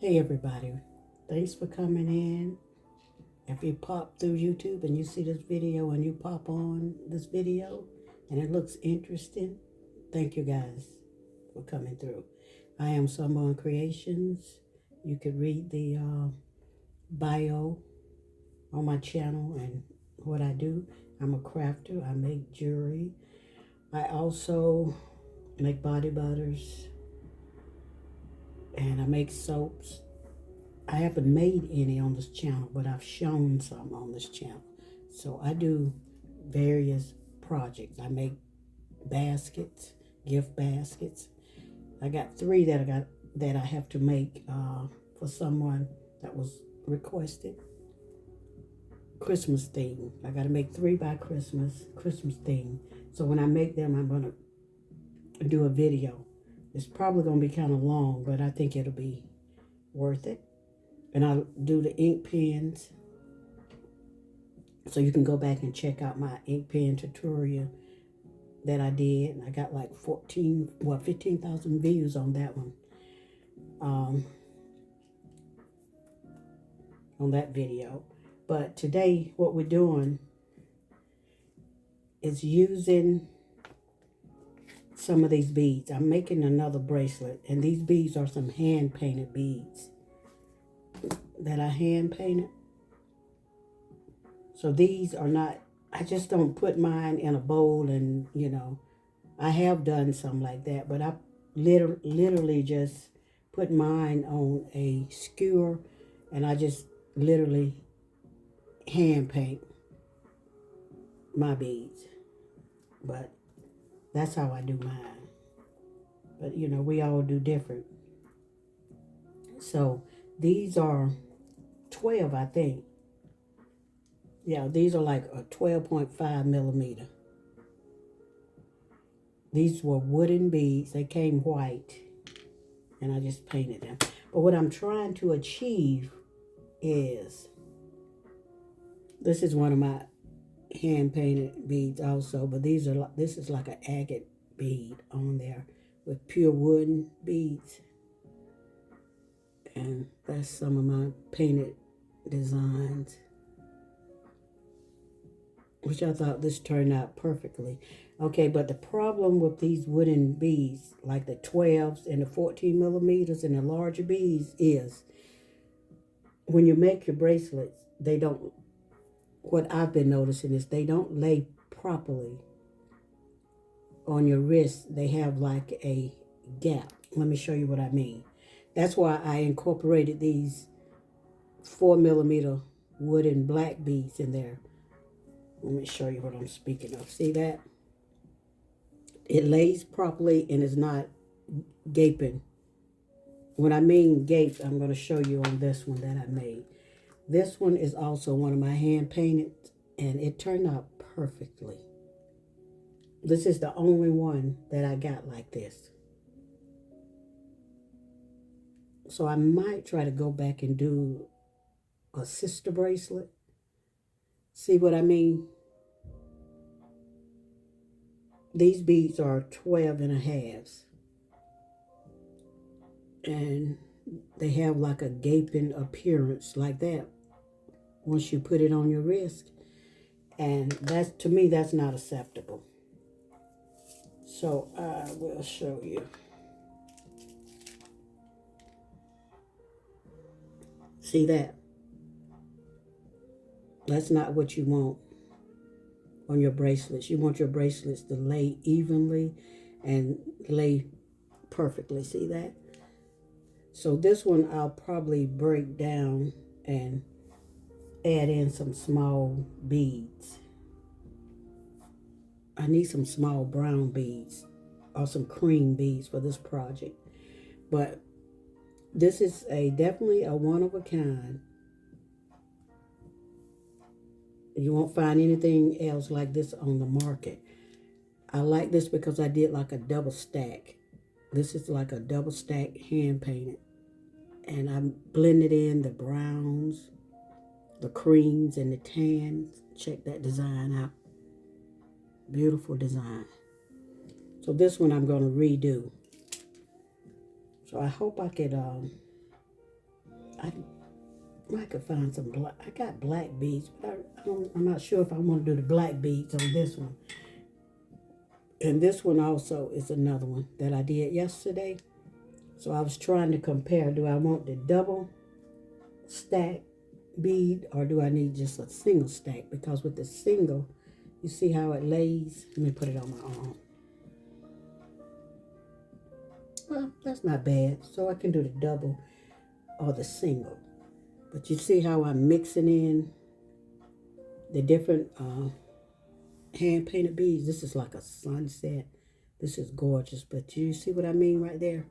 Hey everybody, thanks for coming in. If you pop through YouTube and you see this video and you pop on this video and it looks interesting, thank you guys for coming through. I am Sunbonkreations. You could read the bio on my channel and what I do. I'm a crafter. I make jewelry. I also make body butters and I make soaps. I haven't made any on this channel, but I've shown some on this channel. So I do various projects. I make baskets, gift baskets. I got 3 that I have to make for someone that was requested. Christmas theme. I got to make 3 by Christmas theme. So when I make them, I'm going to do a video. It's probably going to be kind of long, but I think it'll be worth it. And I'll do the ink pens. So you can go back and check out my ink pen tutorial that I did. I got like 15,000 views on that one. On that video. But today what we're doing is using some of these beads. I'm making another bracelet, and these beads are some hand painted beads that I hand painted. So these are not, I just don't put mine in a bowl and, you know, I have done some like that, but I literally just put mine on a skewer and I just literally hand paint my beads. But that's how I do mine. But, you know, we all do different. So these are 12, I think. Yeah, these are like a 12.5 millimeter. These were wooden beads. They came white, and I just painted them. But what I'm trying to achieve is, this is one of my hand-painted beads also, but this is like an agate bead on there with pure wooden beads. And that's some of my painted designs, which I thought this turned out perfectly. Okay, but the problem with these wooden beads, like the 12s and the 14 millimeters and the larger beads, is when you make your bracelets, they don't, what I've been noticing is they don't lay properly on your wrist. They have like a gap. Let me show you what I mean. That's why I incorporated these 4 millimeter wooden black beads in there. Let me show you what I'm speaking of. See that? It lays properly and is not gaping. When I mean gape, I'm going to show you on this one that I made. This one is also one of my hand painted, and it turned out perfectly. This is the only one that I got like this. So I might try to go back and do a sister bracelet. See what I mean? These beads are 12 and a halves. And they have like a gaping appearance like that once you put it on your wrist. And that's, to me, that's not acceptable. So I will show you. See that? That's not what you want on your bracelets. You want your bracelets to lay evenly and lay perfectly. See that? So this one I'll probably break down and add in some small beads. I need some small brown beads or some cream beads for this project. But this is definitely a one of a kind. You won't find anything else like this on the market. I like this because I did like a double stack. This is like a double stack hand painted. And I blended in the browns, the creams, and the tans. Check that design out. Beautiful design. So this one I'm going to redo. So I hope I could I could find some black. I got black beads, but I'm not sure if I want to do the black beads on this one. And this one also is another one that I did yesterday. So I was trying to compare. Do I want the double stack bead or do I need just a single stack? Because with the single, you see how it lays? Let me put it on my arm. Well, that's not bad. So I can do the double or the single. But you see how I'm mixing in the different hand-painted beads. This is like a sunset. This is gorgeous. But you see what I mean right there?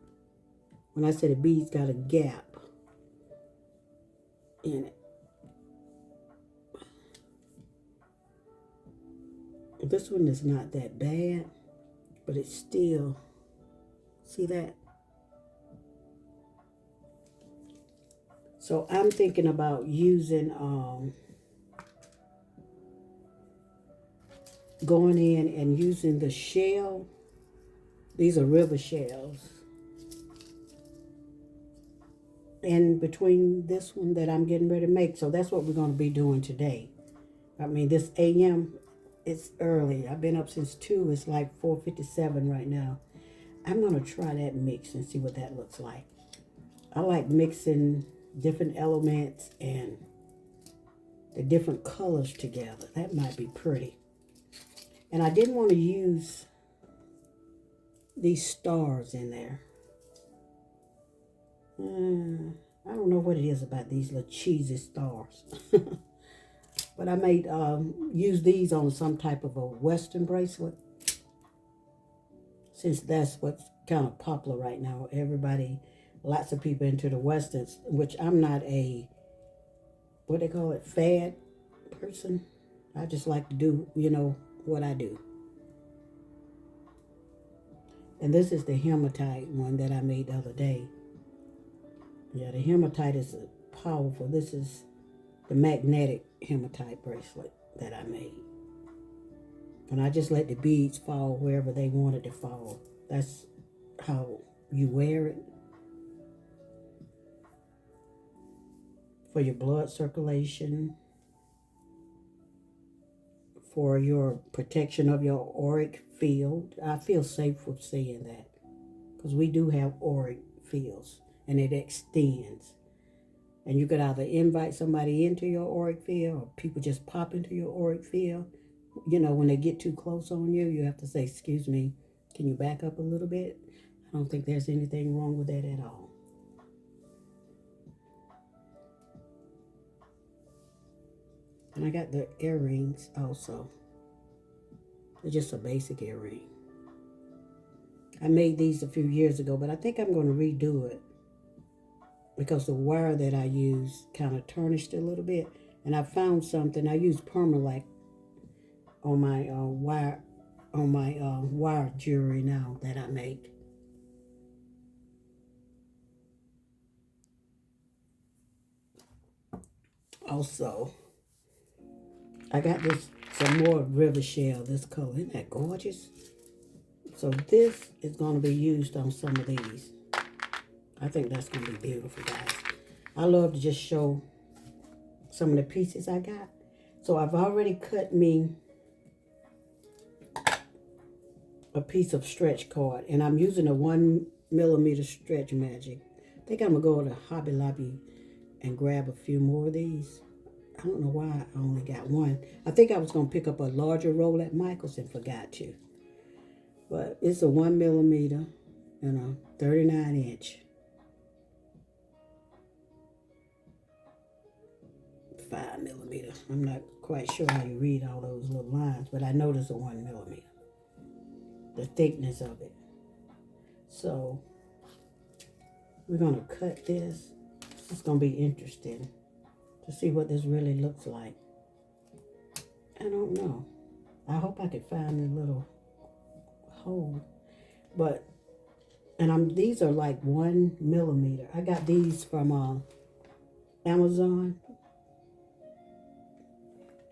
When I say the beads got a gap in it. This one is not that bad, but it's still, see that? So I'm thinking about using, going in and using the shell. These are river shells. In between this one that I'm getting ready to make. So that's what we're going to be doing today. I mean, this AM, it's early. I've been up since 2. It's like 4:57 right now. I'm going to try that mix and see what that looks like. I like mixing different elements and the different colors together. That might be pretty. And I didn't want to use these stars in there. I don't know what it is about these little cheesy stars. But I may use these on some type of a Western bracelet. Since that's what's kind of popular right now. Everybody, lots of people into the Westerns, which I'm not a, what they call it, fad person. I just like to do, you know, what I do. And this is the hematite one that I made the other day. Yeah, the hematite is powerful. This is the magnetic hematite bracelet that I made. And I just let the beads fall wherever they wanted to fall. That's how you wear it. For your blood circulation. For your protection of your auric field. I feel safe with saying that. Because we do have auric fields. And it extends. And you could either invite somebody into your auric field or people just pop into your auric field. You know, when they get too close on you, you have to say, excuse me, can you back up a little bit? I don't think there's anything wrong with that at all. And I got the earrings also. They're just a basic earring. I made these a few years ago, but I think I'm going to redo it. Because the wire that I used kind of tarnished a little bit. And I found something. I used Permalac on my wire jewelry now that I make. Also, I got some more river shell, this color. Isn't that gorgeous? So this is going to be used on some of these. I think that's going to be beautiful, guys. I love to just show some of the pieces I got. So I've already cut me a piece of stretch cord. And I'm using a 1mm stretch magic. I think I'm going to go to Hobby Lobby and grab a few more of these. I don't know why I only got one. I think I was going to pick up a larger roll at Michael's and forgot to. But it's a 1mm and a 39-inch. 5mm. I'm not quite sure how you read all those little lines, but I know there's a 1mm. The thickness of it. So we're going to cut this. It's going to be interesting to see what this really looks like. I don't know. I hope I could find a little hole. But, and these are like 1mm. I got these from Amazon.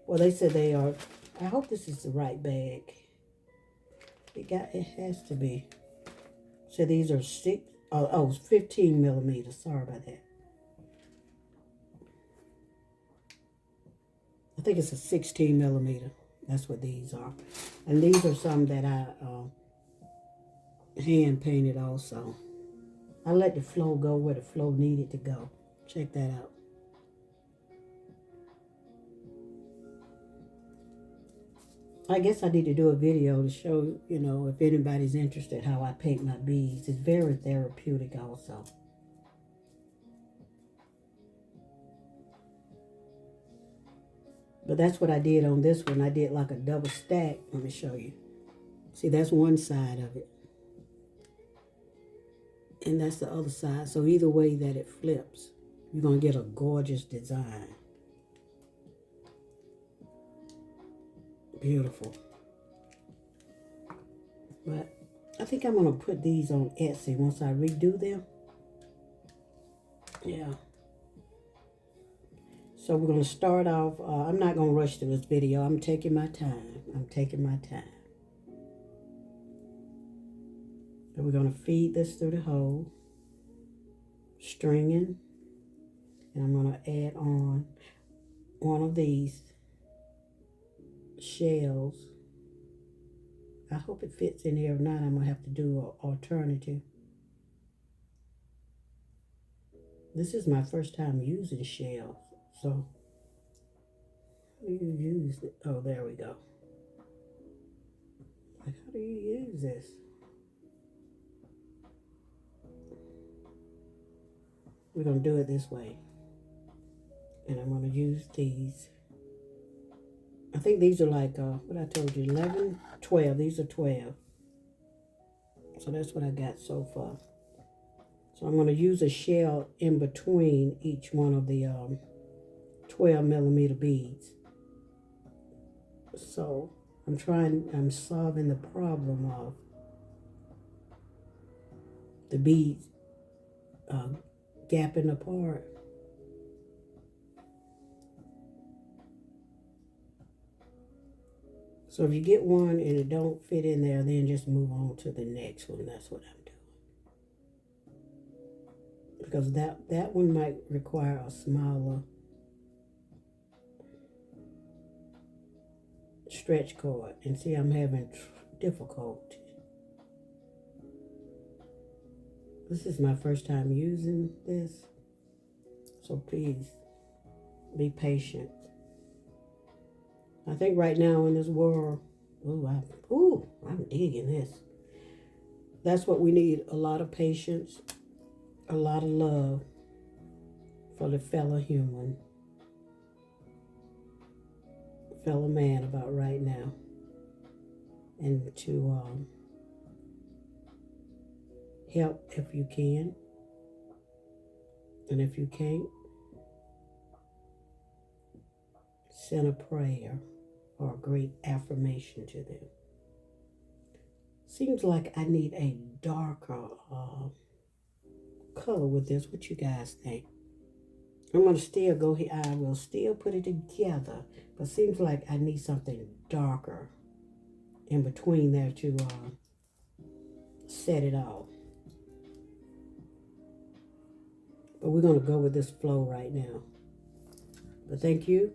Well, they said they are. I hope this is the right bag. It has to be. So these are 15mm. Sorry about that. I think it's a 16 millimeter. That's what these are. And these are some that I hand painted also. I let the flow go where the flow needed to go. Check that out. I guess I need to do a video to show, you know, if anybody's interested, how I paint my beads. It's very therapeutic also. But that's what I did on this one. I did like a double stack. Let me show you. See, that's one side of it. And that's the other side. So either way that it flips, you're going to get a gorgeous design. Beautiful. But I think I'm going to put these on Etsy once I redo them. Yeah. So we're going to start off. I'm not going to rush through this video. I'm taking my time. I'm taking my time. And we're going to feed this through the hole. Stringing. And I'm going to add on one of these shells. I hope it fits in here. If not, I'm going to have to do an alternative. This is my first time using shells. So, how do you use it? Oh, there we go. Like, how do you use this? We're going to do it this way. And I'm going to use these. I think these are like, what I told you, 11, 12. These are 12. So that's what I got so far. So I'm going to use a shell in between each one of the 12 millimeter beads. So I'm solving the problem of the beads gapping apart. So if you get one and it don't fit in there, then just move on to the next one. That's what I'm doing. Because that one might require a smaller stretch cord. And see, I'm having difficulty. This is my first time using this. So please be patient. I think right now in this world, I'm digging this. That's what we need, a lot of patience, a lot of love for the fellow human, fellow man about right now. And to help if you can. And if you can't, send a prayer or a great affirmation to them. Seems like I need a darker color with this. What you guys think? I'm going to still go here. I will still put it together. But seems like I need something darker in between there to set it off. But we're going to go with this flow right now. But thank you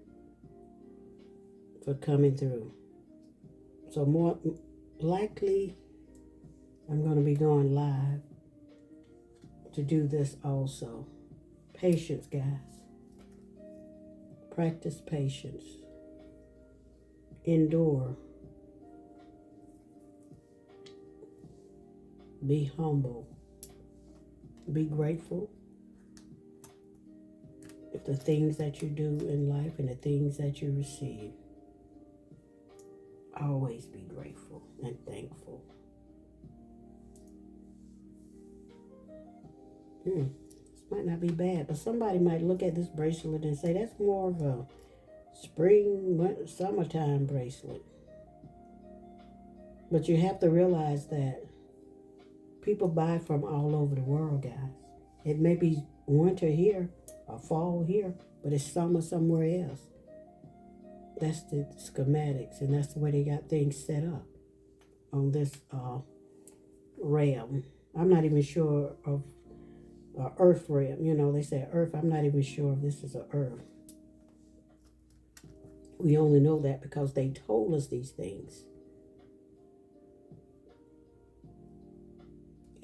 for coming through. So more likely, I'm going to be going live to do this also. Patience, guys. Practice patience. Endure. Be humble. Be grateful. With the things that you do in life and the things that you receive. Always be grateful and thankful. This might not be bad, but somebody might look at this bracelet and say, that's more of a summertime bracelet. But you have to realize that people buy from all over the world, guys. It may be winter here or fall here, but it's summer somewhere else. That's the schematics, and that's the way they got things set up on this realm. I'm not even sure of earth realm. You know, they say earth. I'm not even sure if this is an earth. We only know that because they told us these things.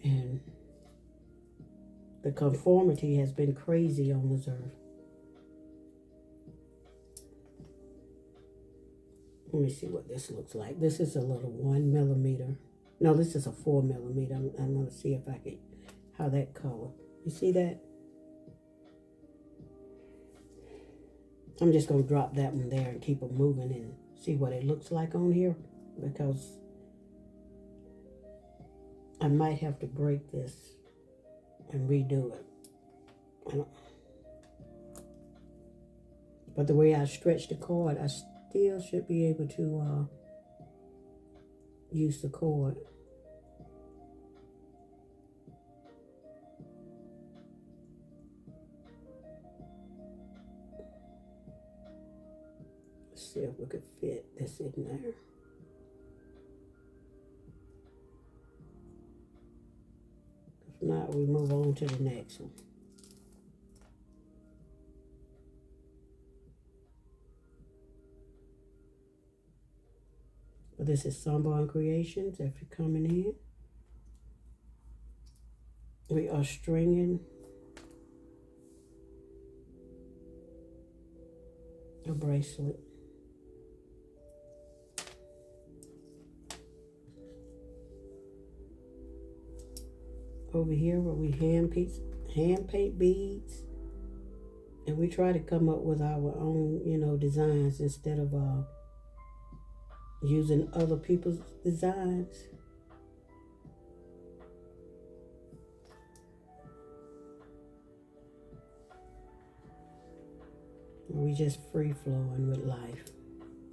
And the conformity has been crazy on this earth. Let me see what this looks like. This is a little 1 millimeter. No, this is a 4 millimeter. I'm going to see if I can, how that color. You see that? I'm just going to drop that one there and keep it moving and see what it looks like on here, because I might have to break this and redo it. But the way I stretch the cord, I still should be able to use the cord. Let's see if we could fit this in there. If not, we move on to the next one. But this is Sunbonkreations. If you're coming in, we are stringing a bracelet. Over here where we hand paint beads, and we try to come up with our own, designs instead of using other people's designs. We just free flowing with life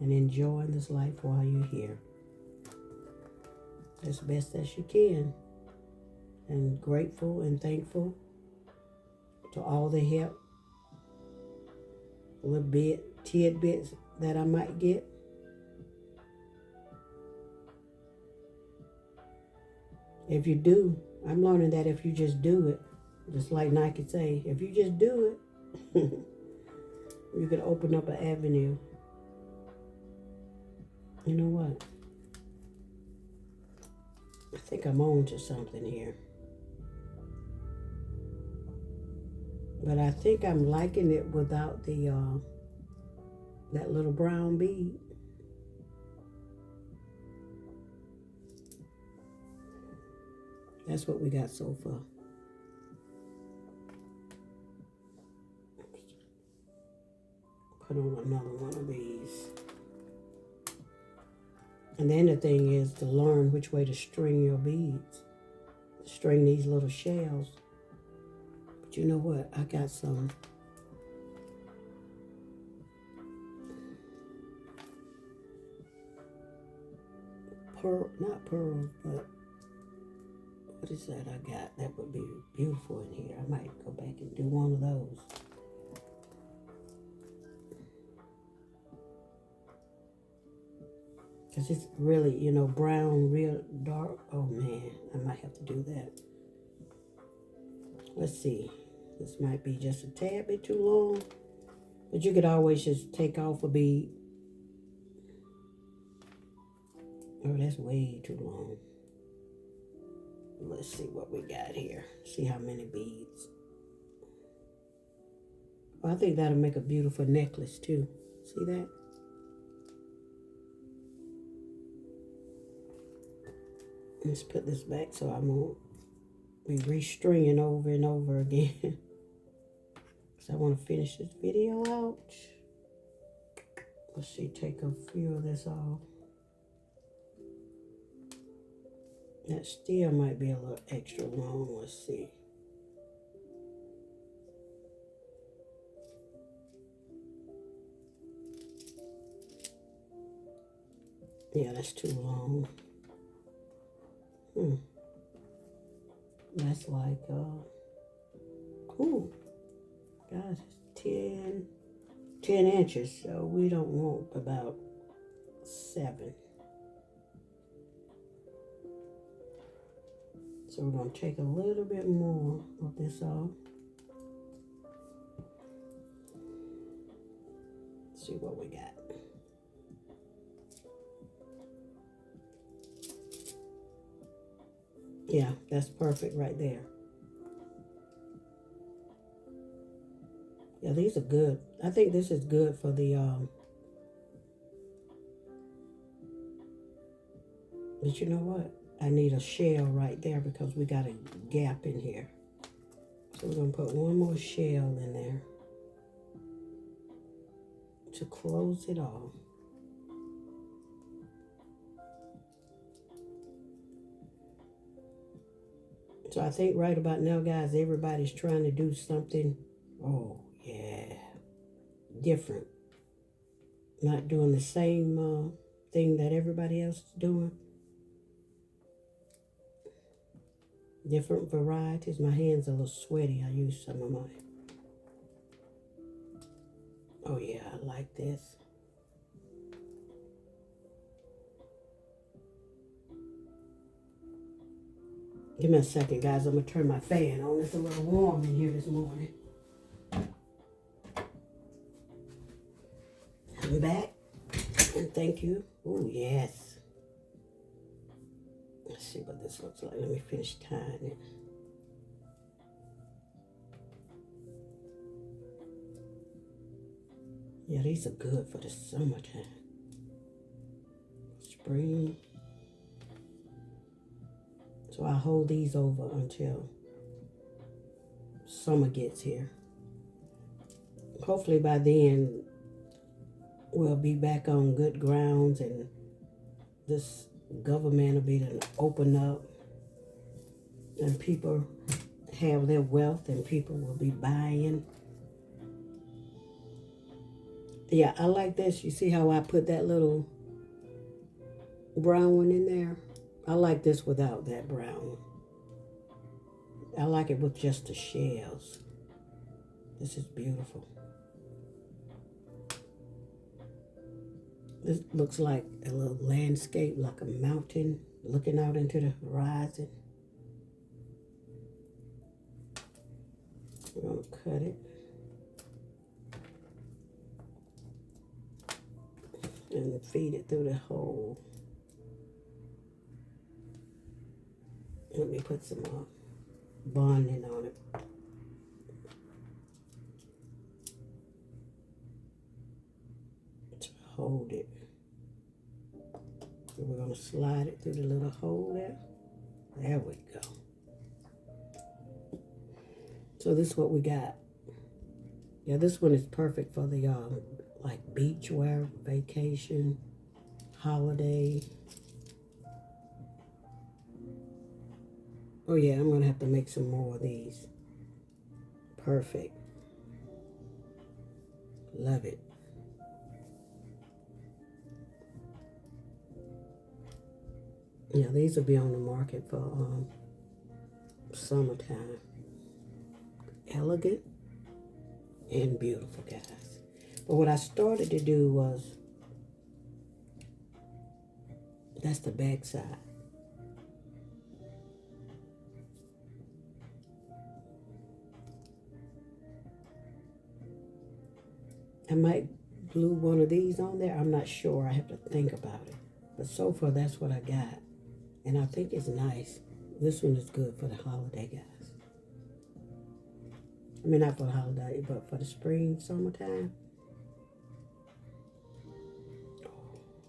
and enjoying this life while you're here as best as you can. And grateful and thankful to all the help, little bit, tidbits that I might get. If you do, I'm learning that if you just do it, just like Nike say, if you just do it, you can open up an avenue. You know what? I think I'm on to something here. But I think I'm liking it without the that little brown bead. That's what we got so far. Put on another one of these. And then the thing is to learn which way to string your beads. String these little shells. But you know what? I got some not pearls, but what is that I got? That would be beautiful in here. I might go back and do one of those. Because it's really, brown, real dark. Oh man, I might have to do that. Let's see. This might be just a tad bit too long. But you could always just take off a bead. Oh, that's way too long. Let's see what we got here. See how many beads. Well, I think that'll make a beautiful necklace too. See that? Let's put this back so I won't be restringing over and over again. Because I want to finish this video out. Let's see, take a few of this off. That still might be a little extra long. Let's see. Yeah, that's too long. That's like, ooh, guys, it's 10 inches, so we don't want about 7. So we're going to take a little bit more of this off. See what we got. Yeah, that's perfect right there. Yeah, these are good. I think this is good for the, but you know what? I need a shell right there because we got a gap in here. So we're going to put one more shell in there to close it off. So I think right about now, guys, everybody's trying to do something, oh, yeah, different. Not doing the same thing that everybody else is doing. Different varieties. My hand's a little sweaty. I use some of mine. Oh, yeah, I like this. Give me a second, guys. I'm going to turn my fan on. It's a little warm in here this morning. I'm back. And thank you. Oh, yes. Let's see what this looks like. Let me finish tying it. Yeah, these are good for the summertime. Spring. So I hold these over until summer gets here. Hopefully by then we'll be back on good grounds and this government will be to open up and people have their wealth and people will be buying. Yeah, I like this. You see how I put that little brown one in there? I like this without that brown. I like it with just the shells. This is beautiful. This looks like a little landscape, like a mountain looking out into the horizon. We're going to cut it. And feed it through the hole. Let me put some bonding on it. To hold it. So we're going to slide it through the little hole there. There we go. So this is what we got. Yeah, this one is perfect for the like beach wear, vacation, holiday. Oh yeah, I'm gonna have to make some more of these. Perfect. Love it. Yeah, these will be on the market for summertime. Elegant and beautiful, guys. But what I started to do was, that's the back side. I might glue one of these on there. I'm not sure. I have to think about it. But so far, that's what I got. And I think it's nice. This one is good for the holiday, guys. I mean, not for the holiday, but for the spring, summertime.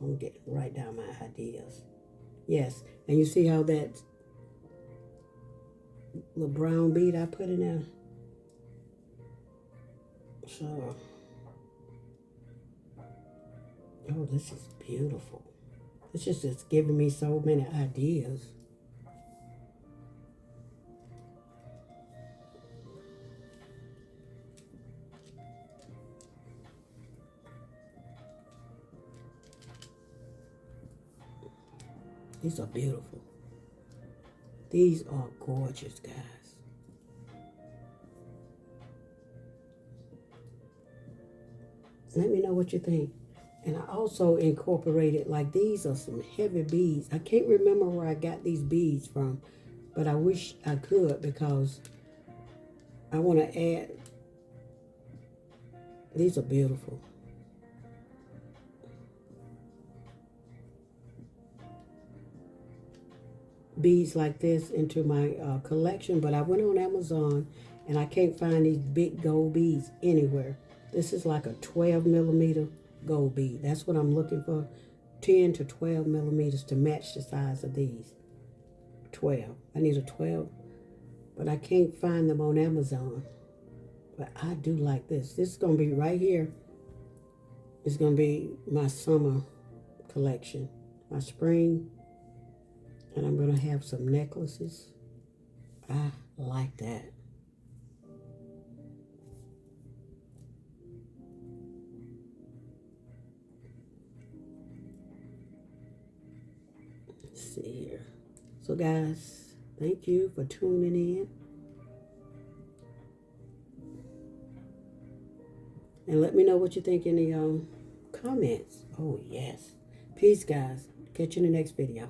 I'm getting right down my ideas. Yes, and you see how that little brown bead I put in there? So, oh, this is beautiful. It's just giving me so many ideas. These are beautiful. These are gorgeous, guys. Let me know what you think. And I also incorporated, like these are some heavy beads. I can't remember where I got these beads from, but I wish I could because I want to add. These are beautiful. beads like this into my collection, but I went on Amazon and I can't find these big gold beads anywhere. This is like a 12 millimeter gold bead. That's what I'm looking for. 10 to 12 millimeters to match the size of these. 12. I need a 12, but I can't find them on Amazon. But I do like this. This is going to be right here. It's going to be my summer collection. My spring. And I'm going to have some necklaces. I like that. Let's see here. So guys, thank you for tuning in. And let me know what you think in the comments. Oh, yes. Peace, guys. Catch you in the next video.